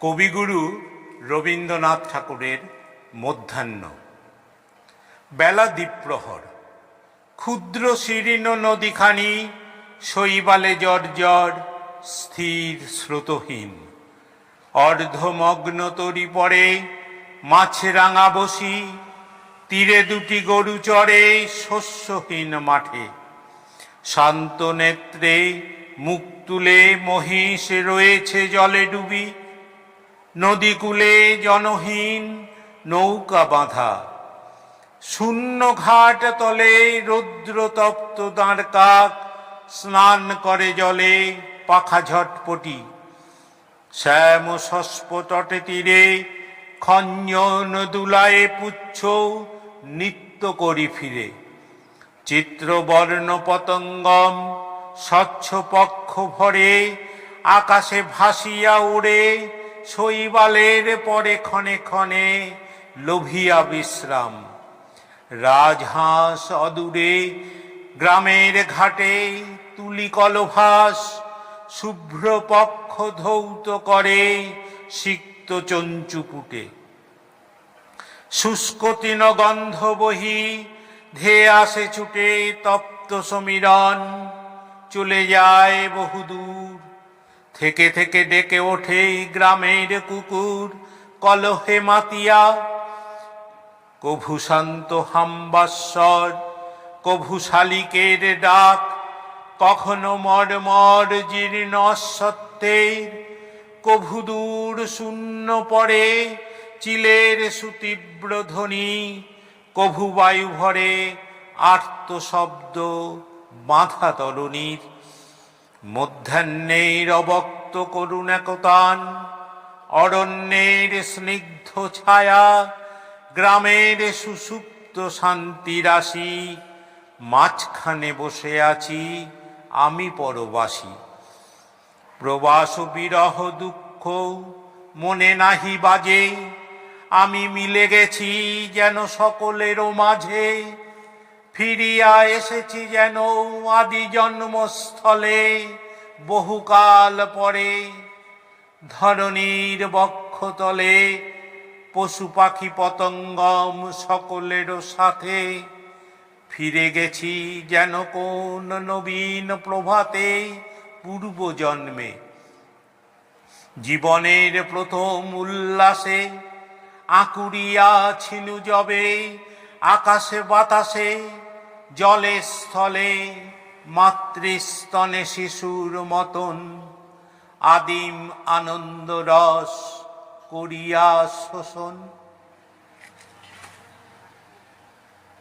কবিগুরু রবীন্দ্রনাথ ঠাকুরের মধ্যাহ্ন। বেলা দ্বীপ্রহর। ক্ষুদ্র শীর্ণ নদীখানি শৈবালে জর্জর, স্থির স্রোতহীন। অর্ধমগ্ন তরি পড়ে মাছরাঙা বসি, তীরে দুটি গরু চড়ে শস্যহীন মাঠে। শান্ত নেত্রে মুখ তুলে মহিষ রয়েছে জলে ডুবি, নদীকূলে জনহীন নৌকা বাঁধা। শূন্য ঘাট তলে রৌদ্রতপ্ত দাঁড় কাক স্নান করে জলে পাখা ঝটপটি। শ্যাম শস্প তটে তীরে খঞ্জন দুলায়ে পুচ্ছ নিত্য করি ফিরে। চিত্রবর্ণ পতঙ্গম স্বচ্ছ পক্ষ ভরে আকাশে ভাসিয়া উড়ে, শৈবালের পরে ক্ষণে ক্ষণে লোভিয়া বিশ্রাম। রাজহাঁস অদূরে গ্রামের ঘাটে তুলি কলভাস, শুভ্র পক্ষ ধৌত করে সিক্ত চঞ্চুপুটে। শুষ্ক তৃণ গন্ধ বহি ধেয়ে আসে ছুটে তপ্ত সমীরণ। চলে যায় বহুদূর থেকে থেকে ডেকে ওঠে গ্রামের কুকুর কলহে মাতিয়া। কভু শান্ত হাম্বাস্বর, কভু শালিকের ডাক, কখনো মর্মর জীর্ণ অশ্বত্থের। কভু দূর শূন্য পড়ে চিলের সুতীব্র ধ্বনি, কভু বায়ু ভরে আর্ত শব্দ বাঁধা তরুণীর। মধ্যাহ্নের অবক্ত করুণ একতান, অরণ্যের স্নিগ্ধ ছায়া, গ্রামের সুষুপ্ত শান্তি রাশি। মাঝখানে বসে আছি আমি পরবাসী। প্রবাস বিরহ দুঃখ মনে নাহি বাজে, আমি মিলে গেছি যেন সকলেরও মাঝে। ফিরিয়া এসেছি যেন আদি জন্মস্থলে বহুকাল পরে। ধরণীর বক্ষতলে পশু পাখি পতঙ্গম সকলেরও সাথে। ফিরে গেছি যেন কোন নবীন প্রভাতে পূর্বজন্মে। জীবনের প্রথম উল্লাসে আকুড়িয়া ছিনু যবে, আকাশে বাতাসে জলে স্থলে মাতৃস্তনে শিশুর মতন। আদিম আনন্দ রস করিয়া শোষণ।